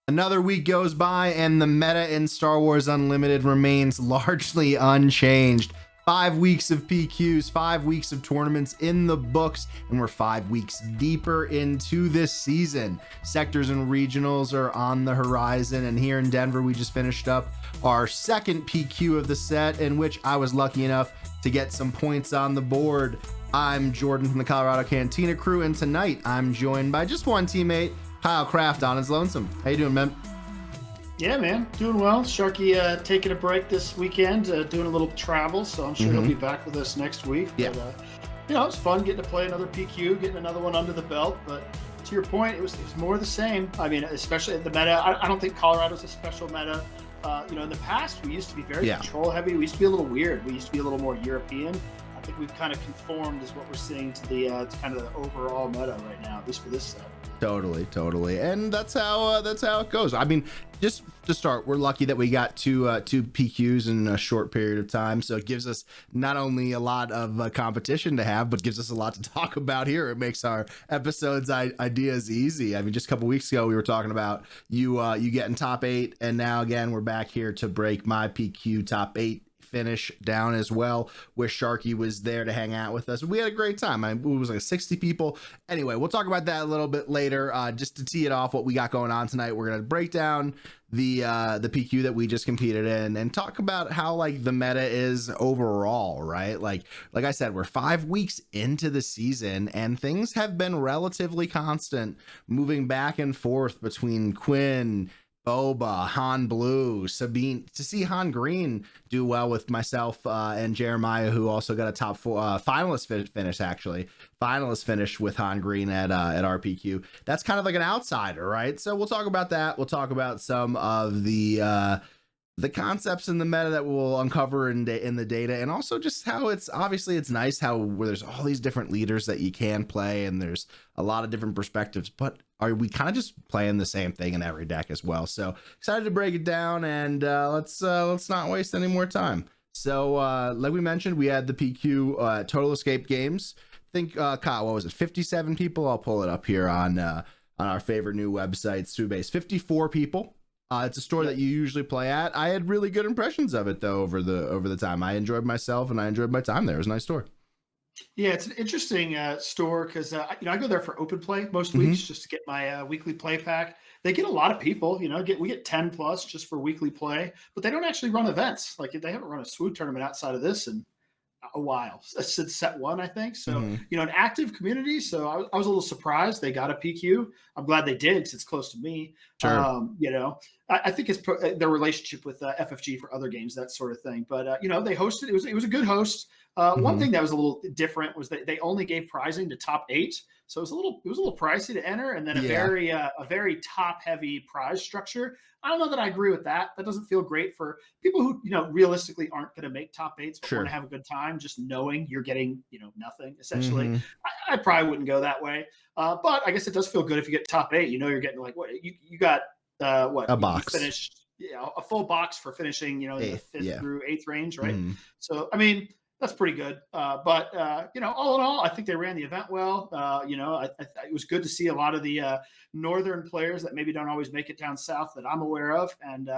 Another week goes by, and the meta in Star Wars Unlimited remains largely unchanged. 5 weeks of PQs, 5 weeks of tournaments in the books, and we're 5 weeks deeper into this season. Sectors and regionals are on the horizon, and here in Denver, we just finished up our second PQ of the set, in which I was lucky enough to get some points on the board. I'm Jordan from the Colorado Cantina crew, and tonight I'm joined by just one teammate, Kyle Kraft on his lonesome. How you doing, man? Yeah, man, doing well. Sharky taking a break this weekend, doing a little travel, so I'm sure he'll be back with us next week. Yeah. But, it's fun getting to play another PQ, getting another one under the belt. But to your point, it was more of the same. I mean, especially the meta. I don't think Colorado's a special meta. In the past, we used to be very control heavy. We used to be a little weird. We used to be a little more European. I think we've kind of conformed is what we're seeing to the to kind of the overall meta right now, at least for this set. Totally, and that's how it goes. I mean, just to start, we're lucky that we got two PQs in a short period of time, so it gives us not only a lot of competition to have, but gives us a lot to talk about here. It makes our episodes ideas easy. I mean, just a couple weeks ago we were talking about you getting top 8, and now again we're back here to break my PQ top 8 finish down as well, where Sharky was there to hang out with us. We had a great time. It was like 60 people. Anyway, we'll talk about that a little bit later. Just to tee it off, what we got going on tonight, we're gonna break down the PQ that we just competed in and talk about how like the meta is overall, right? Like I said, we're 5 weeks into the season and things have been relatively constant, moving back and forth between Quinn, Boba, Han Blue, Sabine. To see Han Green do well with myself and Jeremiah, who also got a top 4 finalist finish, actually. Finalist finish with Han Green at RPQ. That's kind of like an outsider, right? So we'll talk about that. We'll talk about some of the concepts in the meta that we'll uncover in the data, and also just how it's nice how where there's all these different leaders that you can play, and there's a lot of different perspectives, but are we kind of just playing the same thing in every deck as well? So excited to break it down, and let's not waste any more time. So like we mentioned, we had the PQ Total Escape games. I think Kyle, what was it, 57 people? I'll pull it up here on our favorite new website, Subase. 54 people. It's a store that you usually play at. I had really good impressions of it though over the time. I enjoyed myself and I enjoyed my time there. It was a nice store. Yeah, it's an interesting store because I go there for open play most weeks just to get my weekly play pack. They get a lot of people. We get 10 plus just for weekly play, but they don't actually run events. Like they haven't run a SWOO tournament outside of this in a while, since set 1, I think. So an active community. So I was a little surprised they got a PQ. I'm glad they did because it's close to me. Sure. I think it's their relationship with FFG for other games, that sort of thing. But they hosted. It was a good host. One thing that was a little different was that they only gave prizing to top 8, so it was a little pricey to enter, and then a very top heavy prize structure. I don't know that I agree with that. That doesn't feel great for people who realistically aren't going to make top 8s, but want to have a good time, just knowing you're getting nothing essentially. I probably wouldn't go that way, but I guess it does feel good if you get top 8. You're getting like what you got. What a box finished, a full box for finishing, in the 5th through 8th range, right? So I mean, that's pretty good. But all in all, I think they ran the event well. It was good to see a lot of the northern players that maybe don't always make it down south that I'm aware of, and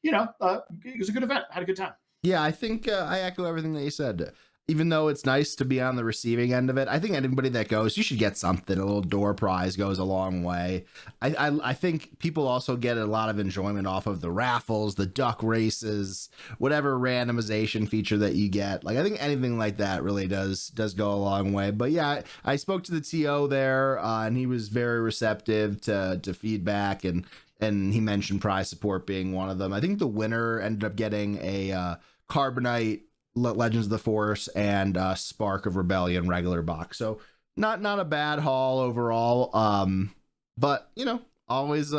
it was a good event. I had a good time. Yeah, I think I echo everything that you said. Even though it's nice to be on the receiving end of it, I think anybody that goes, you should get something. A little door prize goes a long way. I think people also get a lot of enjoyment off of the raffles, the duck races, whatever randomization feature that you get. Like I think anything like that really does go a long way. But yeah, I spoke to the TO there, and he was very receptive to feedback, and he mentioned prize support being one of them. I think the winner ended up getting a Carbonite Legends of the Force and Spark of Rebellion regular box. So not a bad haul overall. But always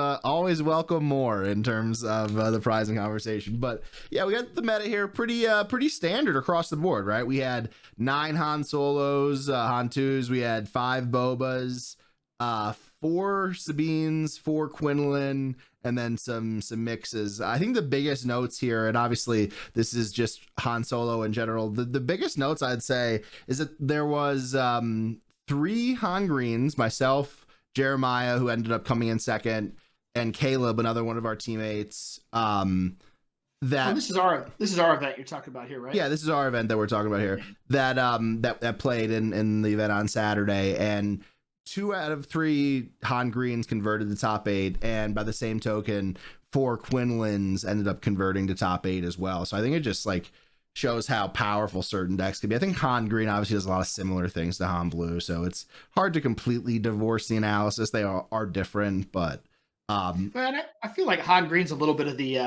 welcome more in terms of the prizing conversation. But yeah, we got the meta here pretty standard across the board, right? We had 9 Han Solos, Han 2s, we had 5 Bobas, 4 Sabines, 4 Quinlan, and then some mixes. I think the biggest notes here, and obviously this is just Han Solo in general, the biggest notes I'd say is that there was 3 Han Greens, myself, Jeremiah, who ended up coming in second, and Caleb, another one of our teammates. Oh, That this is our event you're talking about here, right? Yeah, this is our event that we're talking about here. That played in the event on Saturday, and 2 out of 3 Han Greens converted to top 8, and by the same token, 4 Quinlands ended up converting to top 8 as well. So I think it just like shows how powerful certain decks can be. I think Han Green obviously does a lot of similar things to Han Blue, so it's hard to completely divorce the analysis. They are different, but Man, I feel like Han Green's a little bit of the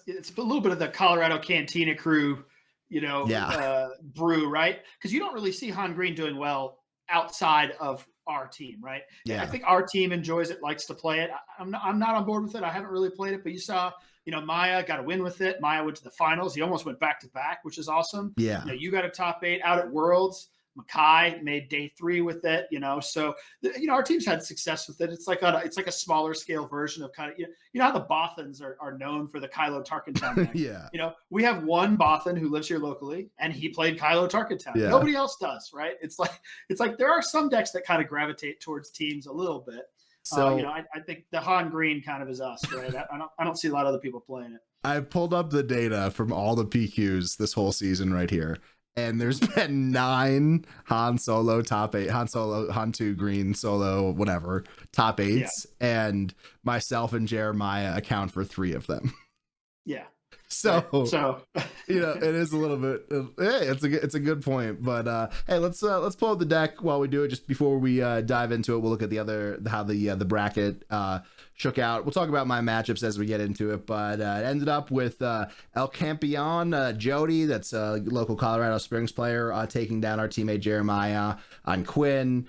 it's a little bit of the Colorado Cantina crew, brew, right? Because you don't really see Han Green doing well outside of our team, right? Yeah. I think our team enjoys it, likes to play it. I'm not on board with it. I haven't really played it, but you saw, Maya got a win with it. Maya went to the finals. He almost went back to back, which is awesome. Yeah. You got a top 8 out at Worlds. Makai made day 3 with it, so our team's had success with it. It's like a smaller scale version of kind of how the Bothans are known for the Kylo Tarkentown deck. Yeah. We have one Bothan who lives here locally, and he played Kylo Tarkentown. Yeah. Nobody else does, right? It's like there are some decks that kind of gravitate towards teams a little bit. So I think the Han Green kind of is us, right? I don't see a lot of other people playing it. I pulled up the data from all the PQs this whole season right here. And there's been 9 Han Solo top 8, Han 2 Green Solo, whatever, top 8s. Yeah. And myself and Jeremiah account for 3 of them. Yeah. So it is a little bit. Hey, it's a good point. But hey, let's pull up the deck while we do it. Just before we dive into it, we'll look at how the bracket shook out. We'll talk about my matchups as we get into it. But it ended up with El Campeon Jody, that's a local Colorado Springs player, taking down our teammate Jeremiah on Quinn.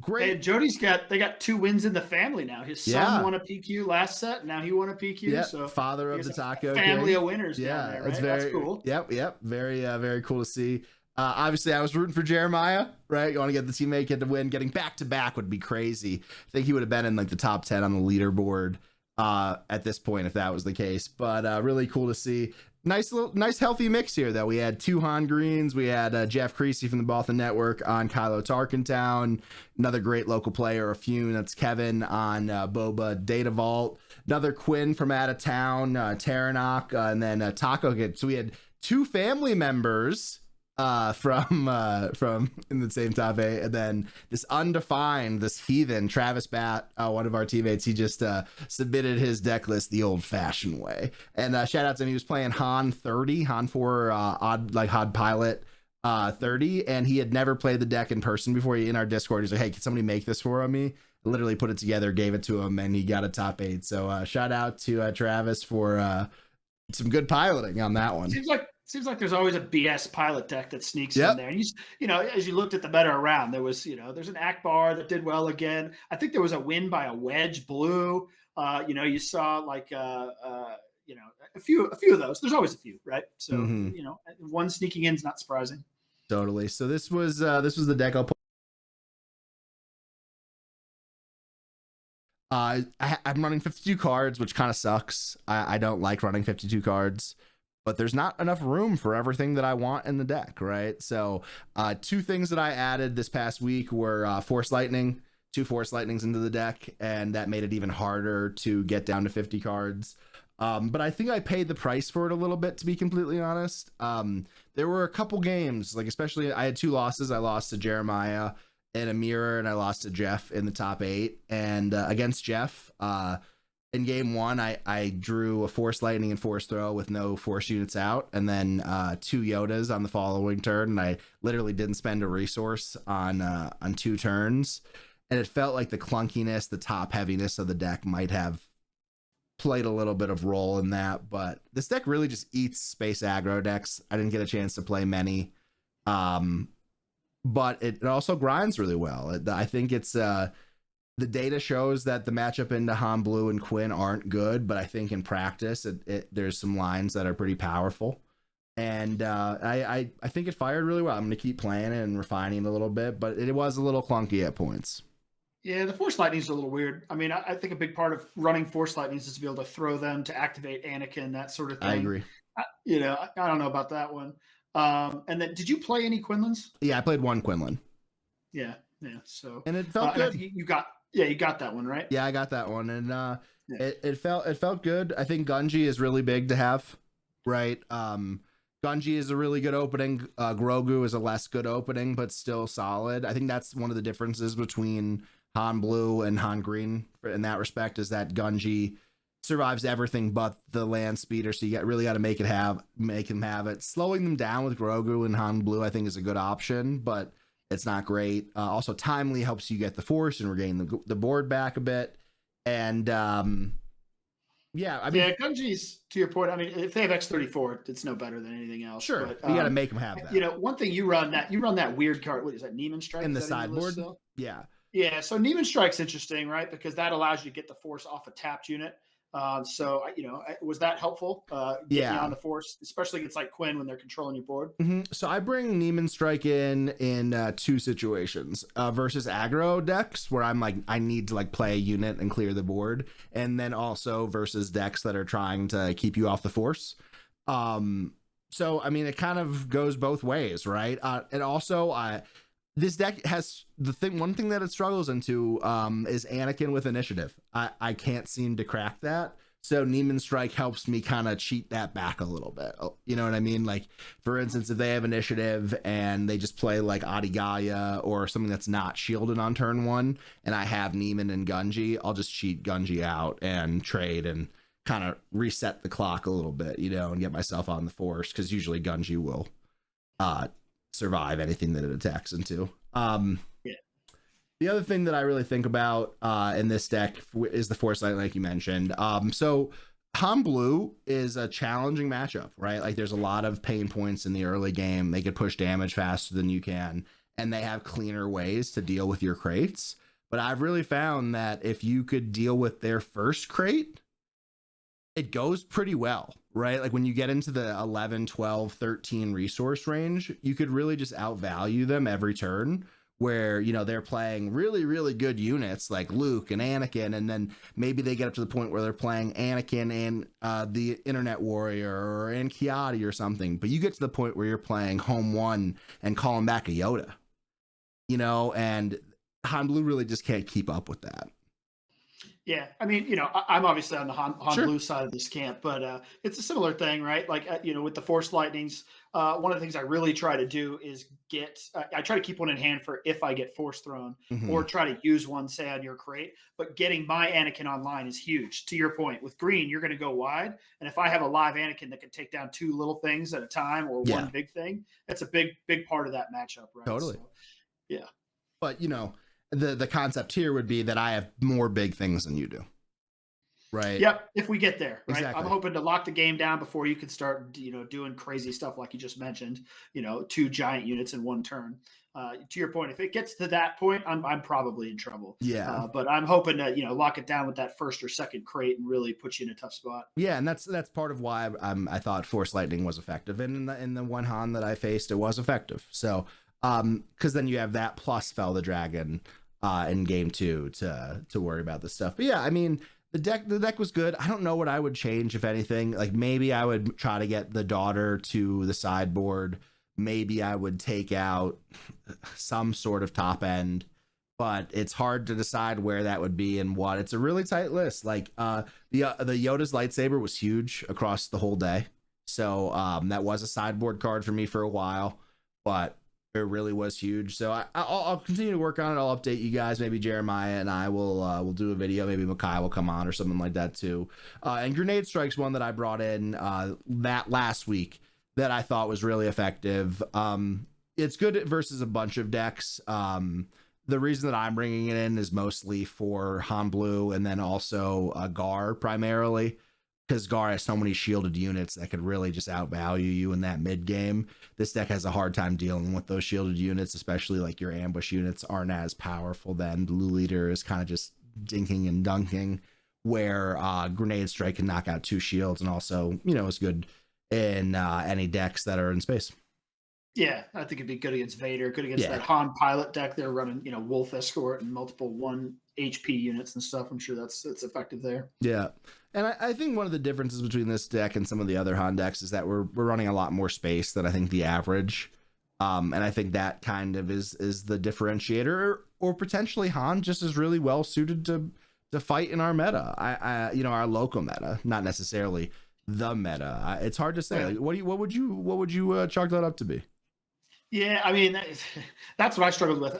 Great. And Jody's got 2 wins in the family now. His son won a PQ last set. Now he won a PQ. Yep. So father of the taco family king. Of winners. Yeah, down there, right? That's cool. Yep. Very cool to see. Obviously, I was rooting for Jeremiah, right? You want to get the teammate get to win. Getting back to back would be crazy. I think he would have been in like the top 10 on the leaderboard at this point if that was the case. But really cool to see. Nice healthy mix here though. We had 2 Han Greens. We had Jeff Creasy from the Boston Network on Kylo Tarkentown. Another great local player, a few. That's Kevin on Boba Data Vault. Another Quinn from out of town, Taranok, and then Taco Kid. So we had 2 family members from in the same top 8, and then this undefined, this heathen Travis Batt, one of our teammates, he just submitted his deck list the old-fashioned way. And shout out to him. He was playing Han 30, Han 4 odd pilot 30, and he had never played the deck in person before. In our Discord, he's like, hey, can somebody make this for me? I literally put it together, gave it to him, and he got a top 8. So shout out to Travis for some good piloting on that one. Seems like there's always a BS pilot deck that sneaks in there. And as you looked at the meta around, there was, there's an Akbar that did well again. I think there was a win by a Wedge Blue. You saw like a few of those. There's always a few, right? So one sneaking in is not surprising. Totally. So this was the deck I'll put. I'm running 52 cards, which kind of sucks. I don't like running 52 cards. But there's not enough room for everything that I want in the deck, right? So 2 things that I added this past week were Force Lightning, 2 Force Lightnings into the deck, and that made it even harder to get down to 50 cards. But I think I paid the price for it a little bit, to be completely honest. There were a couple games, like especially I had 2 losses. I lost to Jeremiah in a mirror, and I lost to Jeff in the top 8. And against Jeff, in game 1, I drew a Force Lightning and Force Throw with no Force units out, and then 2 Yodas on the following turn, and I literally didn't spend a resource on 2 turns, and it felt like the clunkiness, the top heaviness of the deck might have played a little bit of role in that, but this deck really just eats space aggro decks. I didn't get a chance to play many, but it also grinds really well. I think it's the data shows that the matchup into Han Blue and Quinn aren't good, but I think in practice, there's some lines that are pretty powerful. And I think it fired really well. I'm going to keep playing it and refining it a little bit, but it was a little clunky at points. Yeah, the Force Lightnings are a little weird. I mean, I think a big part of running Force Lightnings is to be able to throw them to activate Anakin, that sort of thing. I agree. I don't know about that one. And then, did you play any Quinlands? Yeah, I played 1 Quinlan. Yeah. So and it felt good. I think you got Yeah, you got that one, right? Yeah, I got that one, and Yeah. it felt good. I think Gunji is really big to have, right? Gunji is a really good opening. Grogu is a less good opening, but still solid. I think that's one of the differences between Han Blue and Han Green in that respect, is that Gunji survives everything but the land speeder, so you really got to make him have it. Slowing them down with Grogu and Han Blue, I think, is a good option, but it's not great. Also, timely helps you get the force and regain the board back a bit. And yeah, I mean, Yeah, Gunji's, to your point. I mean, if they have X-34, it's no better than anything else. sure, But you got to make them have that. one thing you run that weird card. What is that? Neiman Strike In is the that in your list sideboard. still? Yeah. Yeah, so Neiman Strike's interesting, right? Because that allows you to get the force off a tapped unit. Was that helpful? Getting you Yeah. on the force, especially against like Quinn when they're controlling your board. So I bring Neiman Strike in two situations versus aggro decks where I'm like, I need to like play a unit and clear the board, and then also versus decks that are trying to keep you off the force. So I mean, it kind of goes both ways, right? And also, this deck has one thing that it struggles into is Anakin with initiative. I can't seem to crack that. So Neiman Strike helps me kind of cheat that back a little bit. You know what I mean? Like, for instance, if they have initiative and they just play like Adigaya or something that's not shielded on turn one, and I have Neiman and Gunji, I'll just cheat Gunji out and trade and kind of reset the clock a little bit, and get myself on the force, because usually Gunji will survive anything that it attacks into. Yeah. The other thing that I really think about in this deck is the Force Light, like you mentioned. So Han Blue is a challenging matchup, right? Like, there's a lot of pain points in the early game. They could push damage faster than you can, and they have cleaner ways to deal with your crates. But I've really found that if you could deal with their first crate, it goes pretty well, right? Like, when you get into the 11, 12, 13 resource range, you could really just outvalue them every turn, where, they're playing really, really good units like Luke and Anakin, and then maybe they get up to the point where they're playing Anakin and the Internet Warrior or Kiadi or something, but you get to the point where you're playing Home One and calling back a Yoda, and Han Blue really just can't keep up with that. Yeah, I mean, I'm obviously on the Han Sure. Blue side of this camp, but it's a similar thing, right? Like, with the Force Lightnings, one of the things I really try to do is I try to keep one in hand for if I get Force thrown, or try to use one, say, on your crate. But getting my Anakin online is huge. To your point, with Green, you're going to go wide, and if I have a live Anakin that can take down two little things at a time or one big thing, that's a big part of that matchup, right? Totally. So, yeah. But the concept here would be that I have more big things than you do, right? Yep. If we get there, right? Exactly. I'm hoping to lock the game down before you can start, doing crazy stuff like you just mentioned. Two giant units in one turn. To your point, if it gets to that point, I'm probably in trouble. Yeah. But I'm hoping to lock it down with that first or second crate and really put you in a tough spot. Yeah, and that's part of why I thought Force Lightning was effective, and in the one Han that I faced, it was effective. So because then you have that plus Fell the Dragon in game 2 to worry about this stuff. But yeah, I mean, the deck was good. I don't know what I would change, if anything. Like, maybe I would try to get the daughter to the sideboard. Maybe I would take out some sort of top end, but it's hard to decide where that would be and what. It's a really tight list. Like, the Yoda's lightsaber was huge across the whole day, so that was a sideboard card for me for a while, but it really was huge. So I'll continue to work on it. I'll update you guys. Maybe Jeremiah and I will do a video. Maybe Makai will come on or something like that too. And Grenade Strike's one that I brought in that last week that I thought was really effective. It's good versus a bunch of decks. The reason that I'm bringing it in is mostly for Han Blue, and then also Gar primarily, because Gar has so many shielded units that could really just outvalue you in that mid game. This deck has a hard time dealing with those shielded units, especially like your ambush units aren't as powerful. Then Blue Leader is kind of just dinking and dunking, where Grenade Strike can knock out 2 shields, and also is good in any decks that are in space. Yeah, I think it'd be good against Vader, good against that Han Pilot deck. They're running, Wolf Escort and multiple 1 HP units and stuff. I'm sure that's effective there. Yeah. And I think one of the differences between this deck and some of the other Han decks is that we're running a lot more space than I think the average And I think that kind of is the differentiator, or potentially Han just is really well suited to fight in our meta. Our local meta, not necessarily the meta. It's hard to say. Like, what would you chalk that up to be? Yeah, I mean, that's what I struggled with.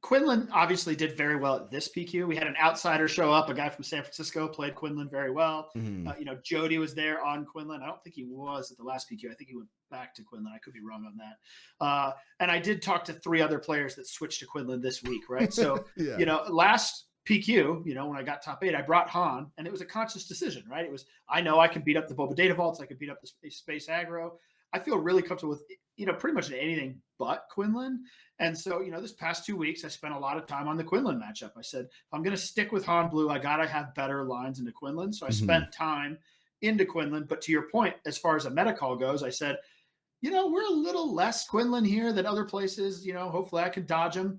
Quinlan obviously did very well at this PQ. We had an outsider show up, a guy from San Francisco, played Quinlan very well. Mm-hmm. Jody was there on Quinlan. I don't think he was at the last PQ. I think he went back to Quinlan. I could be wrong on that. And I did talk to 3 other players that switched to Quinlan this week, right? So, Yeah. Last PQ, when I got top 8, I brought Han, and it was a conscious decision, right? It was, I know I can beat up the Boba Data Vaults. I can beat up the Space Aggro. I feel really comfortable with, pretty much anything but Quinlan. And so, this past 2 weeks, I spent a lot of time on the Quinlan matchup. I said, if I'm going to stick with Han Blue, I got to have better lines into Quinlan. So I spent time into Quinlan. But to your point, as far as a meta call goes, I said, we're a little less Quinlan here than other places. Hopefully I could dodge him.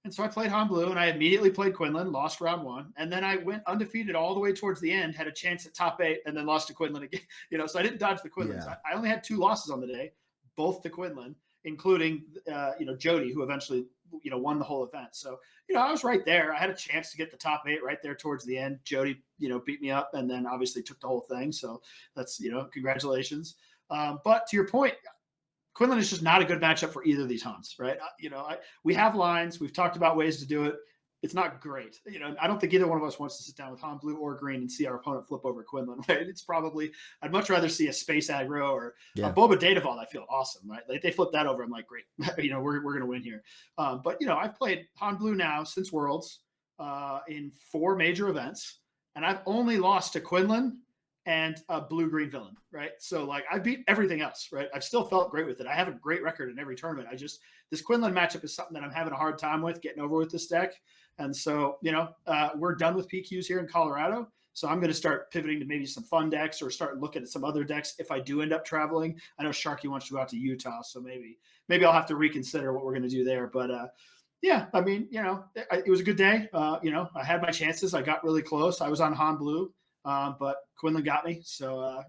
And so I played Han Blue, and I immediately played Quinlan, lost round 1. And then I went undefeated all the way towards the end, had a chance at top 8, and then lost to Quinlan again. So I didn't dodge the Quinlans. Yeah. I only had 2 losses on the day, both to Quinlan, including, Jody, who eventually, won the whole event. So, I was right there. I had a chance to get the top 8 right there towards the end. Jody, beat me up, and then obviously took the whole thing. So that's, congratulations. But to your point, Quinlan is just not a good matchup for either of these Hans, right? We have lines. We've talked about ways to do it. It's not great. I don't think either one of us wants to sit down with Han Blue or Green and see our opponent flip over Quinlan, right? It's probably, I'd much rather see a Space Aggro or a Boba Data Vault. I feel awesome, right? Like, they flip that over, I'm like, great. We're going to win here. But, I've played Han Blue now since Worlds in 4 major events, and I've only lost to Quinlan and a blue-green villain, right? So, like, I beat everything else, right? I've still felt great with it. I have a great record in every tournament. This Quinlan matchup is something that I'm having a hard time with getting over with this deck. And so, we're done with PQs here in Colorado. So I'm going to start pivoting to maybe some fun decks, or start looking at some other decks if I do end up traveling. I know Sharky wants to go out to Utah, so maybe I'll have to reconsider what we're going to do there. But I mean, it was a good day. I had my chances. I got really close. I was on Han Blue. But Quinlan got me. So,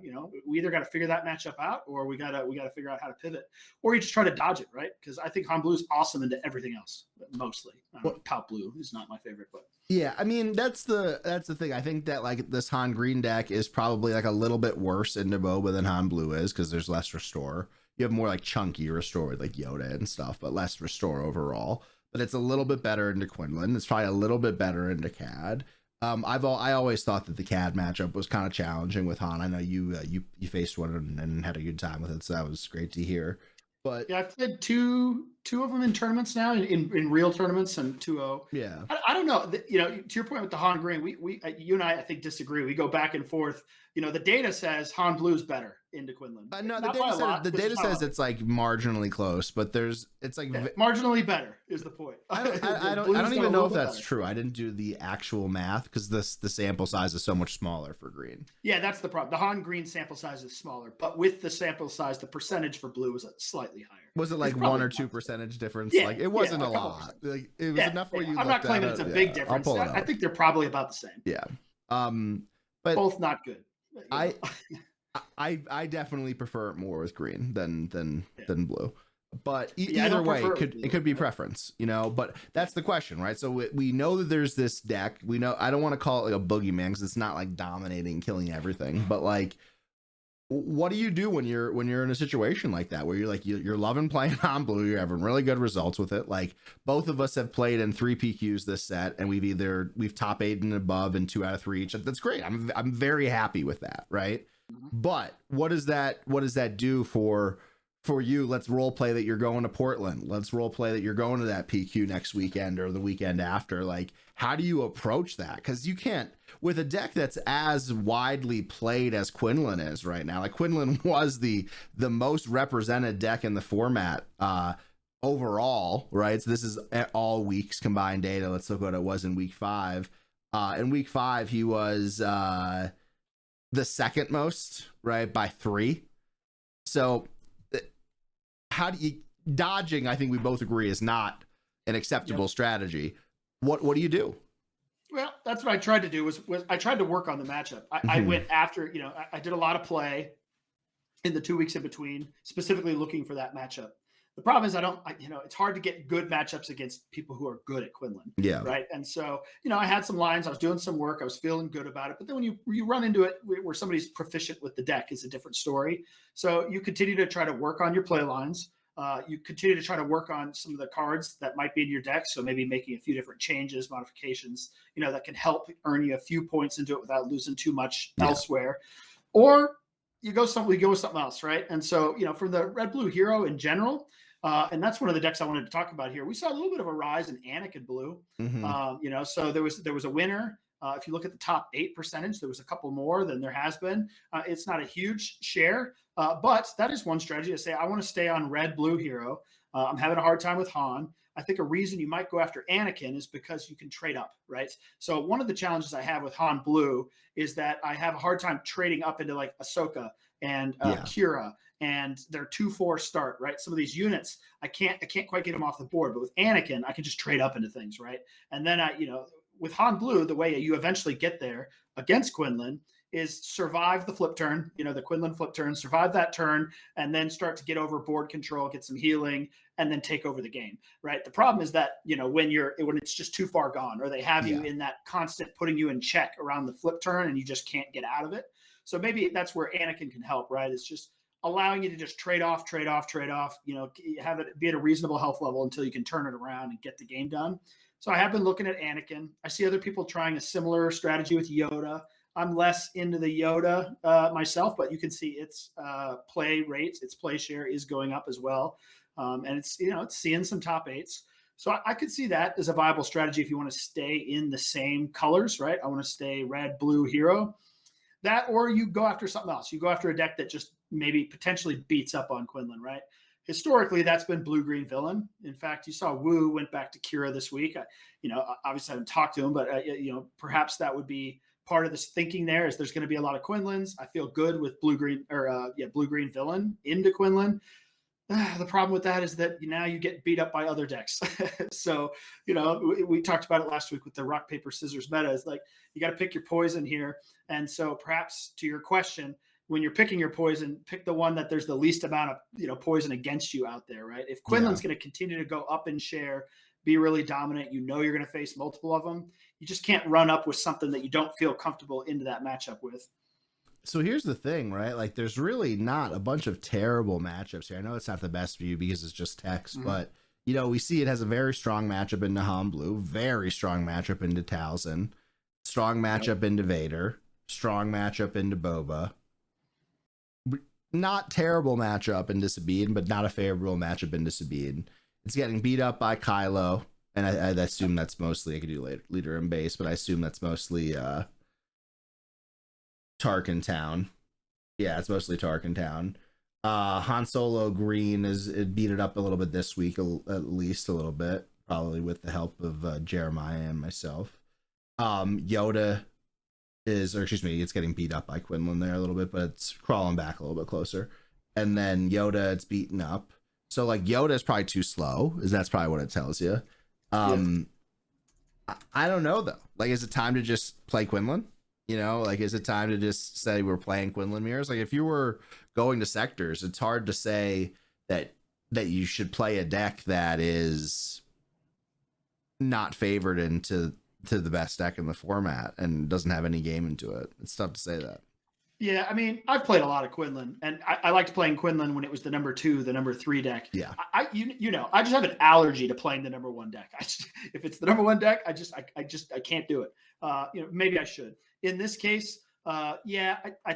we either got to figure that matchup out, or we got to figure out how to pivot, or you just try to dodge it, right? Because I think Han Blue is awesome into everything else, mostly. Palp Blue is not my favorite, but yeah, I mean, that's the thing. I think that, like, this Han Green deck is probably like a little bit worse into Boba than Han Blue is, because there's less restore. You have more like chunky restore with like Yoda and stuff, but less restore overall. But it's a little bit better into Quinlan. It's probably a little bit better into Cad. I always thought that the Cad matchup was kind of challenging with Han. I know you faced one and had a good time with it, so that was great to hear. But yeah, I've played two of them in tournaments now, in real tournaments, and 2-0. Yeah, I don't know. To your point with the Han Green, we you and I think disagree. We go back and forth. The data says Han Blue's better into Quinlan. No, the data says it's like marginally close, but it's like marginally better is the point. I don't even know if that's true. I didn't do the actual math, because the sample size is so much smaller for Green. Yeah, that's the problem. The Han Green sample size is smaller, but with the sample size, the percentage for Blue was slightly higher. Was it like 1 or 2% difference? Yeah, like, it wasn't a lot. Like, it was enough where you. I'm not claiming it's a big difference. I think they're probably about the same. Yeah. But both not good. I definitely prefer it more with Green than Blue. But either way, it could be preference, but that's the question, right? So we know that there's this deck. We know, I don't want to call it like a boogeyman, because it's not like dominating, killing everything, but like, what do you do when you're in a situation like that, where you're like, you're loving playing on Blue, you're having really good results with it? Like, both of us have played in 3 PQs this set, and we've top 8 and above in 2 out of 3 each. That's great. I'm very happy with that, right? Mm-hmm. But what does that do for you? Let's role play that you're going to Portland. Let's role play that you're going to that PQ next weekend or the weekend after. Like, how do you approach that? Because you can't, with a deck that's as widely played as Quinlan is right now. Like, Quinlan was the most represented deck in the format overall, right? So this is all weeks combined data. Let's look what it was in week 5. In week 5, he was the second most, right, by 3. So how do you dodging? I think we both agree is not an acceptable strategy. What do you do? Well, that's what I tried to do was I tried to work on the matchup. I went after, I did a lot of play in the 2 weeks in between, specifically looking for that matchup. The problem is it's hard to get good matchups against people who are good at Quinlan, Yeah. right? And so, I had some lines, I was doing some work, I was feeling good about it. But then when you run into it where somebody's proficient with the deck is a different story. So you continue to try to work on your play lines. You continue to try to work on some of the cards that might be in your deck. So maybe making a few different changes, modifications, that can help earn you a few points into it without losing too much Yeah. elsewhere. Or you go with something else, right? And so, from the red blue hero in general, and that's one of the decks I wanted to talk about here. We saw a little bit of a rise in Anakin blue. Mm-hmm. So there was a winner. If you look at the top 8%, there was a couple more than there has been. It's not a huge share, but that is one strategy to say, I want to stay on red blue hero. I'm having a hard time with Han. I think a reason you might go after Anakin is because you can trade up, right? So one of the challenges I have with Han Blue is that I have a hard time trading up into like Ahsoka and Kira, and they're 2-4 start, right? Some of these units, I can't quite get them off the board, but with Anakin, I can just trade up into things, right? And then with Han Blue, the way you eventually get there against Quinlan is survive the flip turn, the Quinlan flip turn, survive that turn, and then start to get over board control, get some healing, and then take over the game, right? The problem is that, when it's just too far gone, or they have you in that constant putting you in check around the flip turn and you just can't get out of it. So maybe that's where Anakin can help, right? It's just allowing you to just trade off, have it be at a reasonable health level until you can turn it around and get the game done. So I have been looking at Anakin. I see other people trying a similar strategy with Yoda. I'm less into the Yoda myself, but you can see its play rates, its play share is going up as well. And it's seeing some top 8s. So I could see that as a viable strategy if you want to stay in the same colors, right? I want to stay red, blue, hero. That, or you go after something else. You go after a deck that just maybe potentially beats up on Quinlan, right? Historically, that's been blue-green villain. In fact, you saw Wu went back to Kira this week. Obviously I haven't talked to him, but perhaps that would be part of this thinking. There is there's going to be a lot of Quinlans. I feel good with blue-green blue-green villain into Quinlan. The problem with that is that now you get beat up by other decks. So, we talked about it last week with the rock, paper, scissors meta. Is like, you got to pick your poison here. And so perhaps to your question, when you're picking your poison, pick the one that there's the least amount of, poison against you out there, right? If Quinlan's going to continue to go up in share, be really dominant, you're going to face multiple of them. You just can't run up with something that you don't feel comfortable into that matchup with. So here's the thing, right? Like, there's really not a bunch of terrible matchups here. I know it's not the best view because it's just text, but we see it has a very strong matchup into Han Blue, very strong matchup into Talzin, strong matchup into Vader, strong matchup into Boba. Not terrible matchup into Sabine, but not a favorable matchup into Sabine. It's getting beat up by Kylo, and I assume that's mostly, I could do leader and base, but I assume that's mostly Tarkin Town. Yeah, it's mostly Tarkin Town. Han Solo green it beat it up a little bit this week, at least a little bit, probably with the help of Jeremiah and myself. Yoda it's getting beat up by Quinlan there a little bit, but it's crawling back a little bit closer. And then Yoda, it's beaten up. So like Yoda is probably too slow, that's probably what it tells you. I don't know though. Like, is it time to just play Quinlan? Like, is it time to just say we're playing Quinlan mirrors? Like, if you were going to sectors, it's hard to say that you should play a deck that is not favored into the best deck in the format and doesn't have any game into it. It's tough to say that. Yeah, I mean, I've played a lot of Quinlan, and I liked playing Quinlan when it was the number 2, the number 3 deck. Yeah, I just have an allergy to playing the number 1 deck. If it's the number 1 deck, I can't do it. Maybe I should. In this case, I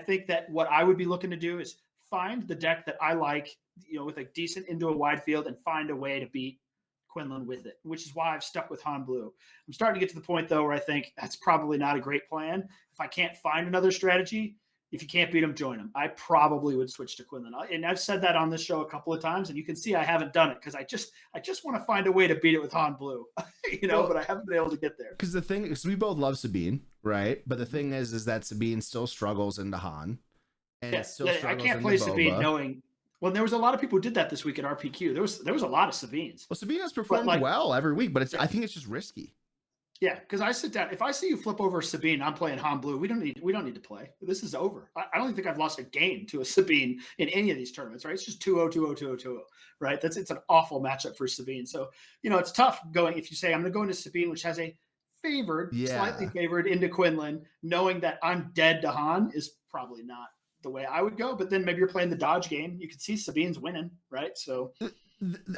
think that what I would be looking to do is find the deck that I like, with a decent into a wide field, and find a way to beat Quinlan with it, which is why I've stuck with Han Blue. I'm starting to get to the point though where I think that's probably not a great plan. If I can't find another strategy, if you can't beat them, join them. I probably would switch to Quinlan. And I've said that on this show a couple of times, and you can see I haven't done it because I just want to find a way to beat it with Han Blue, but I haven't been able to get there. Because the thing is, we both love Sabine, right? But the thing is that Sabine still struggles into Han. And it still I can't play Sabine knowing. Well, there was a lot of people who did that this week at RPQ. There was a lot of Sabines. Well, Sabine has performed well every week, but I think it's just risky. Yeah, because I sit down. If I see you flip over Sabine, I'm playing Han Blue. We don't need to play. This is over. I don't even think I've lost a game to a Sabine in any of these tournaments, right? It's just 2-0, 2-0, 2-0, 2-0, right? It's an awful matchup for Sabine. So, it's tough going if you say I'm gonna go into Sabine, which has a slightly Yeah. favored into Quinlan, knowing that I'm dead to Han is probably not the way I would go. But then maybe you're playing the dodge game. You can see Sabine's winning, right? So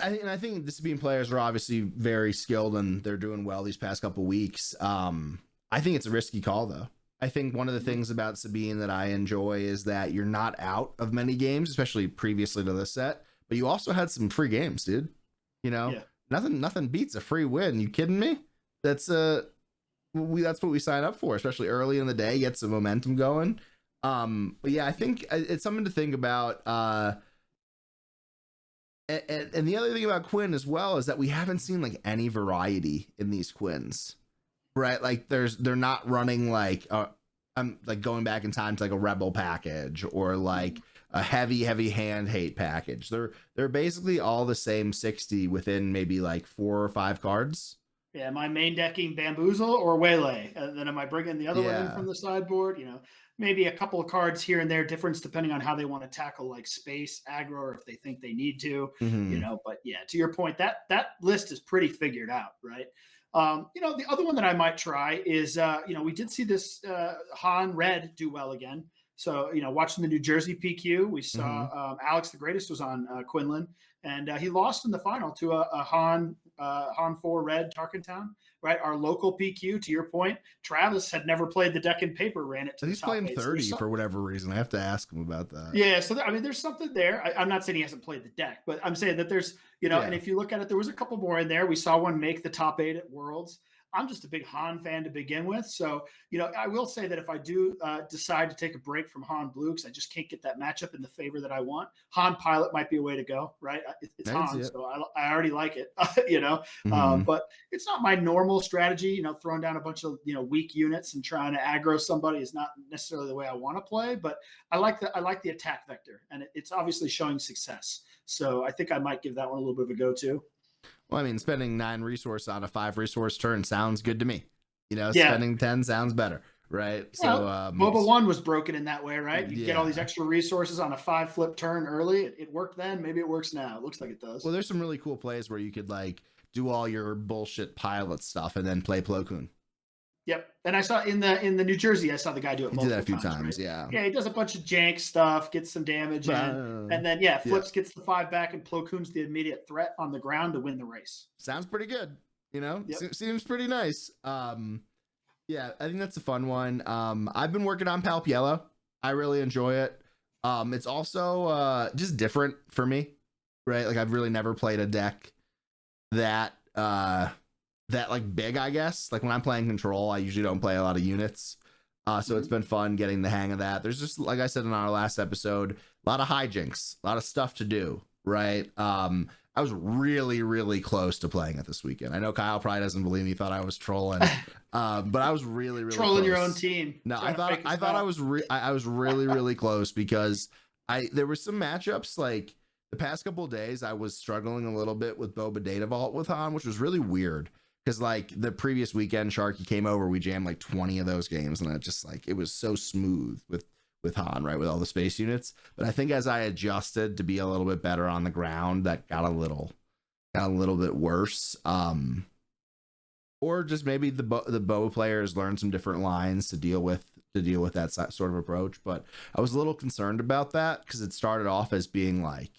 I think the Sabine players are obviously very skilled and they're doing well these past couple weeks. I think it's a risky call though. I think one of the things about Sabine that I enjoy is that you're not out of many games, especially previously to this set, but you also had some free games, dude. yeah. Nothing beats a free win. You kidding me? That's that's what we sign up for, especially early in the day, get some momentum going. But yeah, I think it's something to think about. And the other thing about Quinn as well is that we haven't seen like any variety in these Quins, right? Like they're not running like I'm like going back in time to like a rebel package or like a heavy hand hate package. They're basically all the same 60 within maybe like 4 or 5 cards. Yeah, am I main decking Bamboozle or Waylay? And then am I bringing the other one in from the sideboard? Maybe a couple of cards here and there, difference depending on how they want to tackle like space, aggro, or if they think they need to. But yeah, to your point, that list is pretty figured out, right? The other one that I might try is, we did see this Han Red do well again. So, watching the New Jersey PQ, we saw Alex the Greatest was on Quinlan, and he lost in the final to a Han 4 Red Tarkentown, right? Our local PQ, to your point, Travis had never played the deck in paper, ran it to He's the top playing 8. 30 for whatever reason. I have to ask him about that. Yeah, so there's something there. I'm not saying he hasn't played the deck, but I'm saying that there's, and if you look at it, there was a couple more in there. We saw one make the top 8 at Worlds. I'm just a big Han fan to begin with. So, I will say that if I do decide to take a break from Han Blue, because I just can't get that matchup in the favor that I want, Han Pilot might be a way to go, right? It's Han, so I already like it, but it's not my normal strategy. Throwing down a bunch of, weak units and trying to aggro somebody is not necessarily the way I want to play, but I like the attack vector, and it's obviously showing success. So I think I might give that one a little bit of a go to. Well, I mean, spending 9 resource on a 5 resource turn sounds good to me. Yeah. Spending 10 sounds better, right? Well, MOBA 1 was broken in that way, right? You get all these extra resources on a 5 flip turn early. It worked then. Maybe it works now. It looks like it does. Well, there's some really cool plays where you could like do all your bullshit pilot stuff and then play Plo Koon. Yep, and I saw in the New Jersey, I saw the guy do it. He did that a few times, right? Yeah. Yeah, he does a bunch of jank stuff, gets some damage in, and then flips, gets the 5 back, and Plo Koon's the immediate threat on the ground to win the race. Sounds pretty good, Seems pretty nice. Yeah, I think that's a fun one. I've been working on Palp Yellow. I really enjoy it. It's also just different for me, right? Like I've really never played a deck that like big, I guess. Like when I'm playing Control, I usually don't play a lot of units. So it's been fun getting the hang of that. There's just, like I said in our last episode, a lot of hijinks, a lot of stuff to do, right? I was really, really close to playing it this weekend. I know Kyle probably doesn't believe me, thought I was trolling, but I was really, really trolling close. Your own team. No, I thought I was really, really close because there were some matchups like the past couple of days. I was struggling a little bit with Boba Data Vault with Han, which was really weird. Because like the previous weekend, Sharky came over, we jammed like 20 of those games, and it was so smooth with Han, right, with all the space units. But I think as I adjusted to be a little bit better on the ground, that got a little bit worse. Or just maybe the Bow players learned some different lines to deal with that sort of approach. But I was a little concerned about that because it started off as being like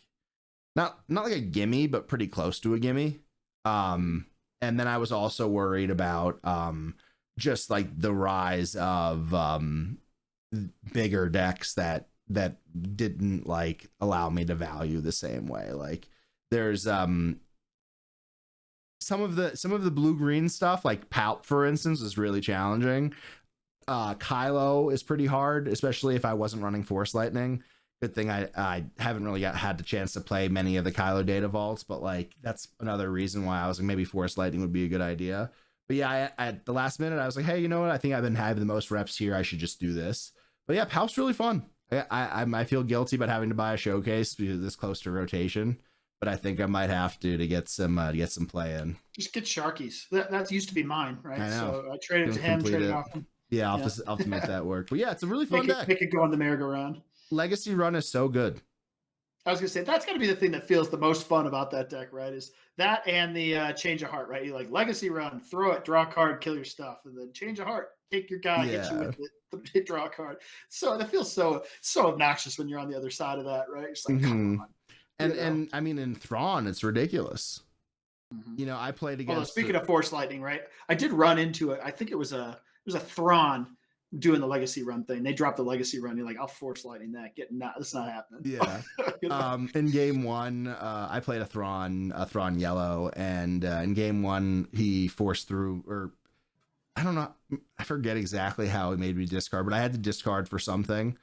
not like a gimme, but pretty close to a gimme. And then I was also worried about just like the rise of bigger decks that didn't like allow me to value the same way. Like there's some of the blue-green stuff, like Palp, for instance, is really challenging. Kylo is pretty hard, especially if I wasn't running Force Lightning. Good thing I haven't really had the chance to play many of the Kylo data vaults, but like that's another reason why I was like maybe Force Lightning would be a good idea. But yeah, at the last minute I was like, hey, you know what? I think I've been having the most reps here. I should just do this. But yeah, Palp's really fun. I feel guilty about having to buy a showcase because this close to rotation, but I think I might have to get some play in. Just get Sharkies. That used to be mine, right? I know. So I traded Gonna to him, complete traded it. off him. Yeah, Yeah. I'll have to make that work. But yeah, it's a really fun deck. Make it go on the merry-go-round. Legacy Run is so good. I was gonna say that's got to be the thing that feels the most fun about that deck, right? Is that and the change of heart, right? You like Legacy Run, throw it, draw a card, kill your stuff, and then change of heart, take your guy, hit you with it, hit, draw a card. So that feels so obnoxious when you're on the other side of that, right? It's like, come on. And I mean, in Thrawn, it's ridiculous. You know, I played against. Speaking of Force Lightning, right? I did run into it. I think it was a Thrawn doing the Legacy Run thing. They dropped the Legacy Run. You're like, I'll Force Lightning that. That's not happening. Yeah. You know? In game one, I played a Thrawn yellow, and in game one, he forced through, or I don't know, I forget exactly how he made me discard, but I had to discard for something.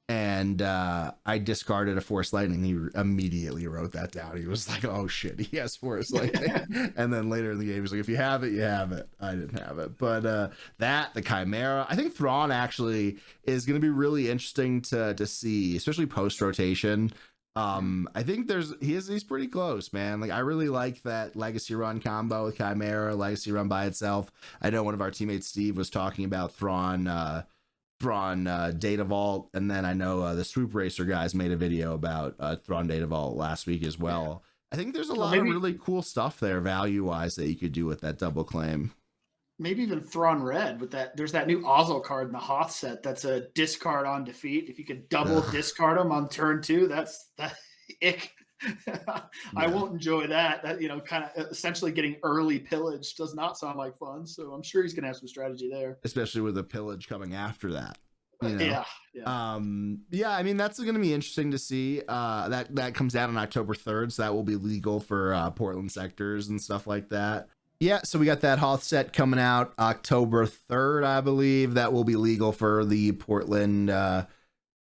And I discarded a Force Lightning. He immediately wrote that down. He was like, oh shit, he has Force Lightning. And then later in the game, he was like, if you have it, you have it. I didn't have it. But the Chimera, I think Thrawn actually is going to be really interesting to see, especially post rotation. I think he's pretty close, man. Like, I really like that Legacy Run combo with Chimera, Legacy Run by itself. I know one of our teammates, Steve, was talking about Thrawn Data Vault, and then I know the Swoop Racer guys made a video about Thrawn Data Vault last week as well. I think there's a lot of really cool stuff there value wise that you could do with that double claim. Maybe even Thrawn Red with that. There's that new Ozzel card in the Hoth set that's a discard on defeat. If you could double discard them on turn 2, that's ick. I won't enjoy that. That, kind of essentially getting early pillage does not sound like fun. So I'm sure he's going to have some strategy there, especially with the pillage coming after that. Yeah. I mean, that's going to be interesting to see. That comes out on October 3rd, so that will be legal for Portland sectors and stuff like that. Yeah, so we got that Hoth set coming out October 3rd, I believe. That will be legal for the Portland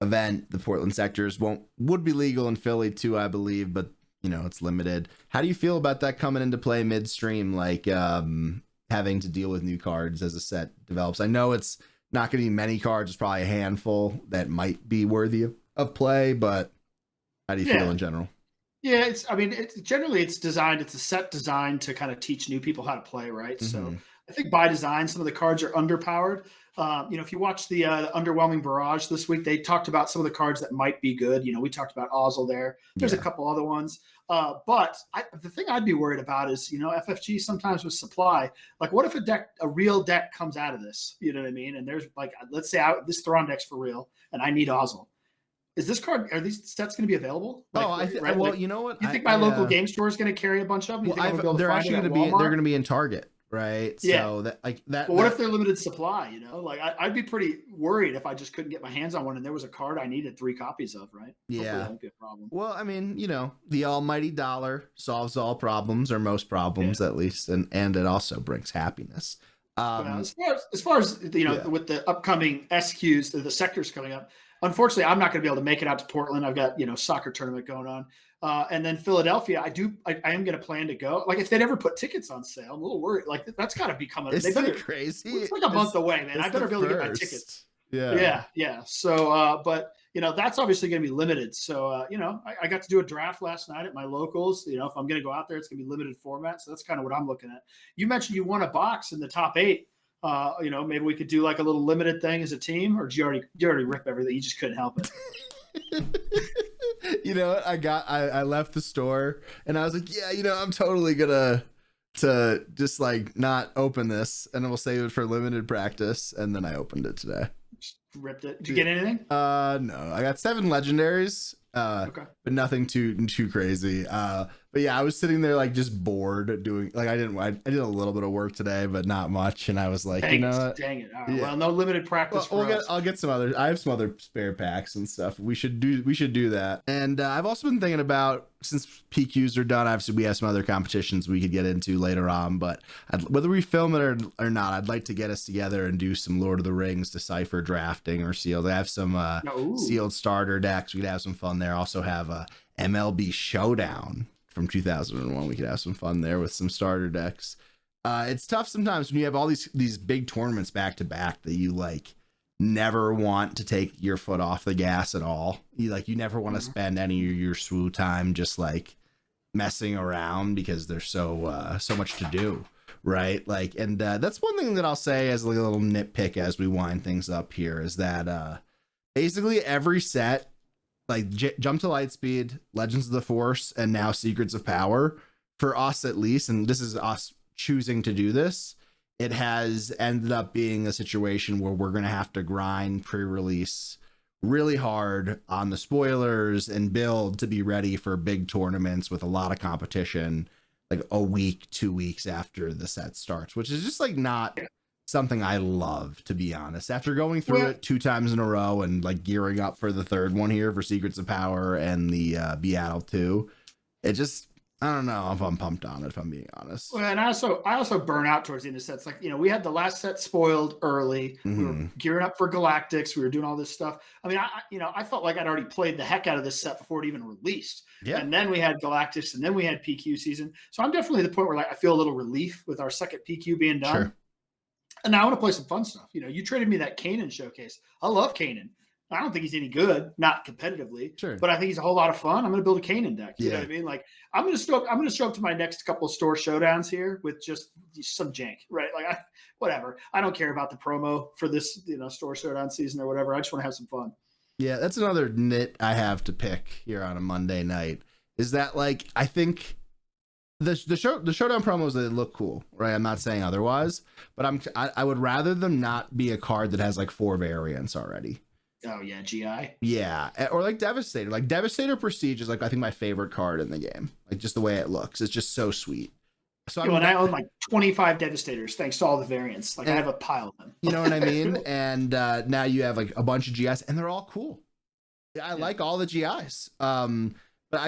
event. The Portland sectors would be legal in Philly too, I believe, but it's limited. How do you feel about that coming into play midstream, like having to deal with new cards as a set develops? I know it's not going to be many cards. It's probably a handful that might be worthy of play, but how do you feel in general? Yeah, generally it's a set designed to kind of teach new people how to play, right? So I think by design, some of the cards are underpowered. If you watch the underwhelming barrage this week, they talked about some of the cards that might be good. We talked about Ozzel there. There's a couple other ones. But the thing I'd be worried about is, FFG sometimes with supply, like what if a real deck comes out of this, you know what I mean? And there's like, let's say this Thrawn deck's for real and I need Ozzel. Are these sets going to be available? You know what? You think my local game store is going to carry a bunch of them? They're actually going to be in Target. Right. Yeah. So that. But what if they're limited supply? Like I'd be pretty worried if I just couldn't get my hands on one and there was a card I needed 3 copies of. Right. Yeah. Hopefully that won't be a problem. Well, I mean, the almighty dollar solves all problems, or most problems at least, and it also brings happiness. As far as with the upcoming SQs, the sectors coming up, unfortunately, I'm not going to be able to make it out to Portland. I've got soccer tournament going on. And then Philadelphia, I am going to plan to go. Like if they'd ever put tickets on sale, I'm a little worried. Like that's got to be coming. It's crazy. It's like a month away, man. I better be able to get my tickets. Yeah. So, but that's obviously going to be limited. So, I got to do a draft last night at my locals. If I'm going to go out there, it's going to be limited format. So that's kind of what I'm looking at. You mentioned you won a box in the top 8. Maybe we could do like a little limited thing as a team, or did you already rip everything? You just couldn't help it. I left the store and I was like, I'm totally gonna just like not open this and we'll save it for limited practice. And then I opened it today. Just ripped it. Did you get anything? No, I got 7 legendaries. But nothing too crazy. But yeah, I was sitting there like just bored doing like I did a little bit of work today, but not much. And I was like, dang it. All right. Yeah. Well, no limited practice. I'll get some other. I have some other spare packs and stuff. We should do that. And I've also been thinking about, since PQs are done, obviously we have some other competitions we could get into later on. But whether we film it or not, I'd like to get us together and do some Lord of the Rings Decipher drafting or sealed. I have some sealed starter decks. We could have some fun there. Also have a MLB Showdown from 2001. We could have some fun there with some starter decks. It's tough sometimes when you have all these big tournaments back to back that you like never want to take your foot off the gas at all. You never want to spend any of your swoo time just like messing around because there's so much to do, right? Like, and that's one thing that I'll say as like a little nitpick as we wind things up here is that basically every set, like Jump to Lightspeed, Legends of the Force, and now Secrets of Power, for us at least, and this is us choosing to do this, it has ended up being a situation where we're going to have to grind pre-release really hard on the spoilers and build to be ready for big tournaments with a lot of competition, like a week, 2 weeks after the set starts, which is just like not something I love, to be honest. After going through it 2 times in a row and like gearing up for the third one here for Secrets of Power and the Beatle 2, it just, I don't know if I'm pumped on it, if I'm being honest. Well, and I also burn out towards the end of sets. Like, we had the last set spoiled early. We were gearing up for Galactics. We were doing all this stuff. I mean, I felt like I'd already played the heck out of this set before it even released. Yeah. And then we had Galactics, and then we had PQ season. So I'm definitely at the point where like I feel a little relief with our second PQ being done. Sure. And now I want to play some fun stuff. You traded me that Kanan showcase. I love Kanan. I don't think he's any good, not competitively, sure, but I think he's a whole lot of fun. I'm going to build a Kanan deck. You know what I mean? Like I'm going to show up to my next couple of store showdowns here with just some jank, right? Like whatever. I don't care about the promo for this, store showdown season or whatever. I just want to have some fun. Yeah, that's another nit I have to pick here on a Monday night is that like I think the showdown promos, they look cool, right? I'm not saying otherwise, but I would rather them not be a card that has like 4 variants already. Oh yeah, GI. Yeah, or like Devastator. Like Devastator Prestige is like I think my favorite card in the game. Like just the way it looks, it's just so sweet. So I own like 25 Devastators thanks to all the variants. Like I have a pile of them. You know what I mean? And now you have like a bunch of GIs, and they're all cool. I like all the GIs. But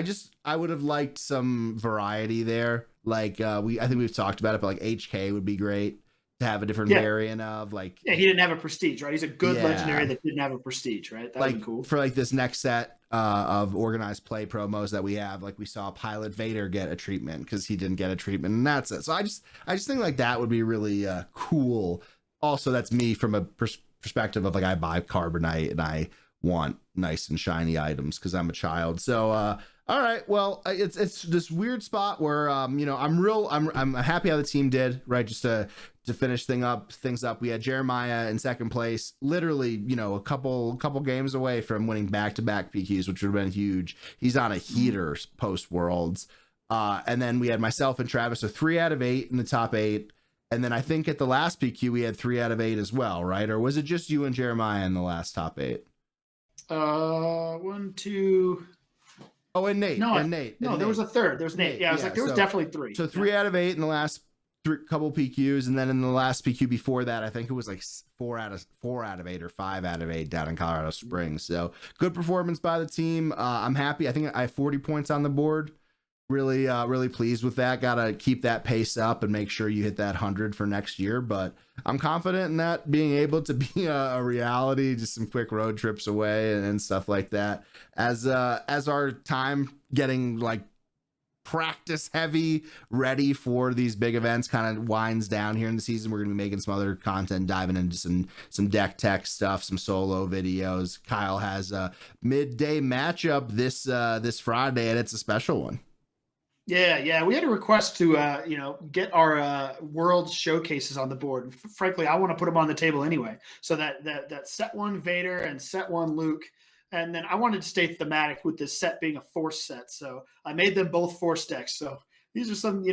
I would have liked some variety there. Like I think we've talked about it, but like HK would be great to have a different variant of like. Yeah, he didn't have a prestige, right? He's a good legendary that didn't have a prestige, right? That would be cool. For like this next set of organized play promos that we have, like we saw Pilot Vader get a treatment because he didn't get a treatment, and that's it. So I just think like that would be really cool. Also, that's me from a perspective of like I buy Carbonite and I want nice and shiny items because I'm a child. So all right, well, it's this weird spot where I'm happy how the team did, right? Just to finish things up. We had Jeremiah in second place, literally, a couple games away from winning back-to-back PQs, which would have been huge. He's on a heater post Worlds. And then we had myself and Travis, so 3 out of 8 in the top 8. And then I think at the last PQ we had 3 out of 8 as well, right? Or was it just you and Jeremiah in the last top 8? 1, 2. Oh, and Nate. No, Nate. There was a third. There was Nate. Yeah, I was like, there was definitely 3. So 3 out of 8 in the last couple PQs, and then in the last PQ before that, I think it was like 4 out of 8 or 5 out of 8 down in Colorado Springs. So good performance by the team. I'm happy. I think I have 40 points on the board. Really pleased with that. Gotta keep that pace up and make sure you hit that 100 for next year. But I'm confident in that being able to be a reality. Just some quick road trips away and stuff like that. As our time getting like practice heavy, ready for these big events kind of winds down here in the season, we're gonna be making some other content, diving into some deck tech stuff, some solo videos. Kyle has a midday matchup this Friday, and it's a special one. Yeah. We had a request to, get our world showcases on the board. And frankly, I want to put them on the table anyway. So that set 1 Vader and set 1 Luke. And then I wanted to stay thematic with this set being a Force set. So I made them both Force decks. So these are some,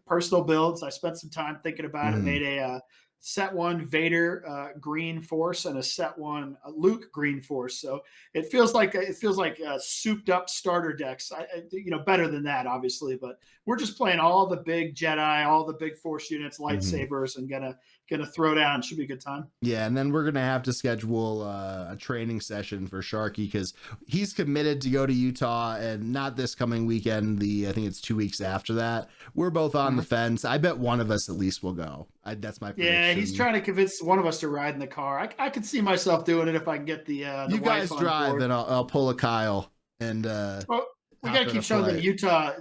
personal builds. I spent some time thinking about it. Made a set 1 Vader green Force and a set 1 Luke green Force. So it feels like souped up starter decks. Better than that, obviously. But we're just playing all the big Jedi, all the big Force units, lightsabers, and gonna throw down. Should be a good time. Yeah, and then we're gonna have to schedule a training session for Sharky because he's committed to go to Utah, and not this coming weekend. I think it's 2 weeks after that. We're both on the fence. I bet one of us at least will go. That's my prediction. Yeah, he's trying to convince one of us to ride in the car. I could see myself doing it if I can get the you guys drive, and I'll pull a Kyle and. Well, we got to keep showing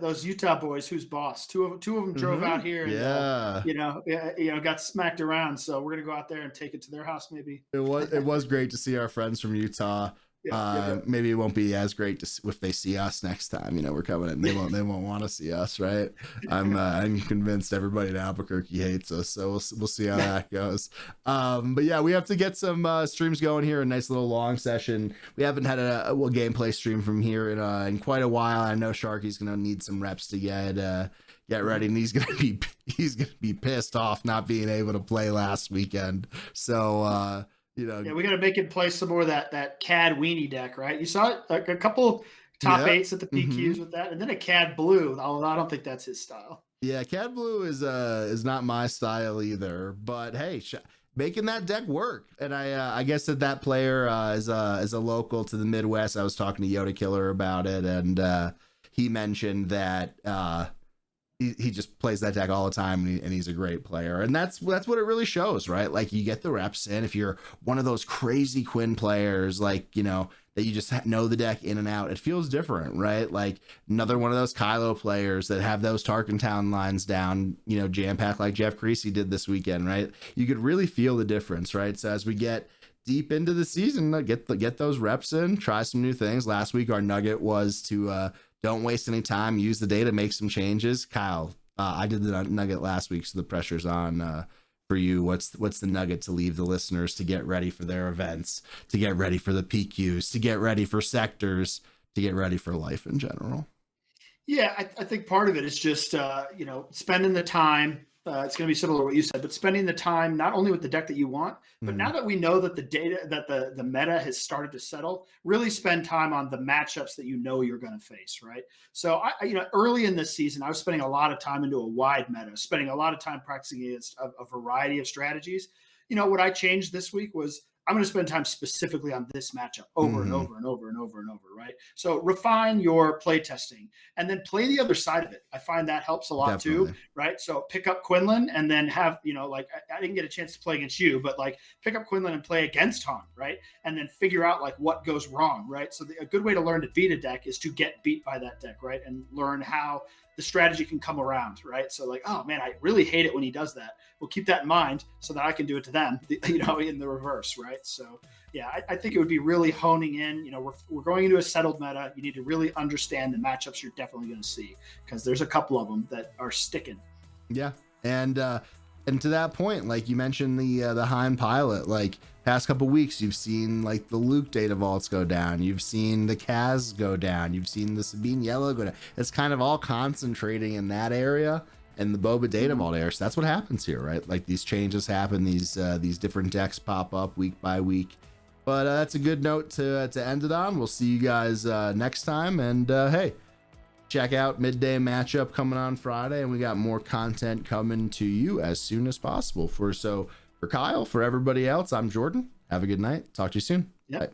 those Utah boys who's boss. Two of them drove out here and got smacked around. So we're gonna go out there and take it to their house maybe. It was great to see our friends from Utah Yeah. Maybe it won't be as great if they see us next time. We're coming in. They won't want to see us, right? I'm convinced everybody in Albuquerque hates us, so we'll see how that goes. But yeah, we have to get some streams going here. A nice little long session. We haven't had a gameplay stream from here in quite a while. I know Sharky's gonna need some reps to get ready, and he's gonna be pissed off not being able to play last weekend. So yeah, we got to make him play some more of that CAD weenie deck, right? You saw it, like a couple top eights at the PQs with that, and then a CAD blue. Although I don't think that's his style. Yeah, CAD blue is not my style either. But hey, making that deck work, and I guess that player is a local to the Midwest. I was talking to Yoda Killer about it, and he mentioned that he just plays that deck all the time, and he's a great player, and that's what it really shows, right? Like, you get the reps in. If you're one of those crazy Quinn players, like, that you just know the deck in and out, it feels different, right? Like, another one of those Kylo players that have those Tarkentown lines down, jam packed like Jeff Creasy did this weekend, right? You could really feel the difference, right? So as we get deep into the season, get those reps in, try some new things. Last week our nugget was to don't waste any time, use the data, make some changes. Kyle, I did the nugget last week, so the pressure's on for you. What's the nugget to leave the listeners to get ready for their events, to get ready for the PQs, to get ready for sectors, to get ready for life in general? Yeah, I think part of it is just spending the time. It's going to be similar to what you said, but spending the time not only with the deck that you want, but now that we know that the data, that the meta has started to settle, really spend time on the matchups that you're going to face, right? So early in this season, I was spending a lot of time into a wide meta, spending a lot of time practicing against a variety of strategies. What I changed this week was I'm going to spend time specifically on this matchup over and over and over and over and over, right? So refine your play testing and then play the other side of it. I find that helps a lot too, right? So pick up Quinlan and then have, like, I didn't get a chance to play against you, but like pick up Quinlan and play against Han, right? And then figure out like what goes wrong, right? So a good way to learn to beat a deck is to get beat by that deck, right? And learn how the strategy can come around, right? So like, oh man, I really hate it when he does that. Well, keep that in mind so that I can do it to them, in the reverse, right? So yeah, I think it would be really honing in. We're going into a settled meta. You need to really understand the matchups you're definitely going to see, because there's a couple of them that are sticking. Yeah, and to that point, like you mentioned the Hein pilot, like past couple weeks, you've seen like the Luke data vaults go down, you've seen the Kaz go down, you've seen the Sabine Yellow go down. It's kind of all concentrating in that area and the Boba data vault area. So that's what happens here, right? Like these changes happen, these different decks pop up week by week. But that's a good note to end it on. We'll see you guys next time, and hey, check out Midday Matchup coming on Friday, and we got more content coming to you as soon as possible. For Kyle, for everybody else, I'm Jordan. Have a good night. Talk to you soon. Yep. Bye.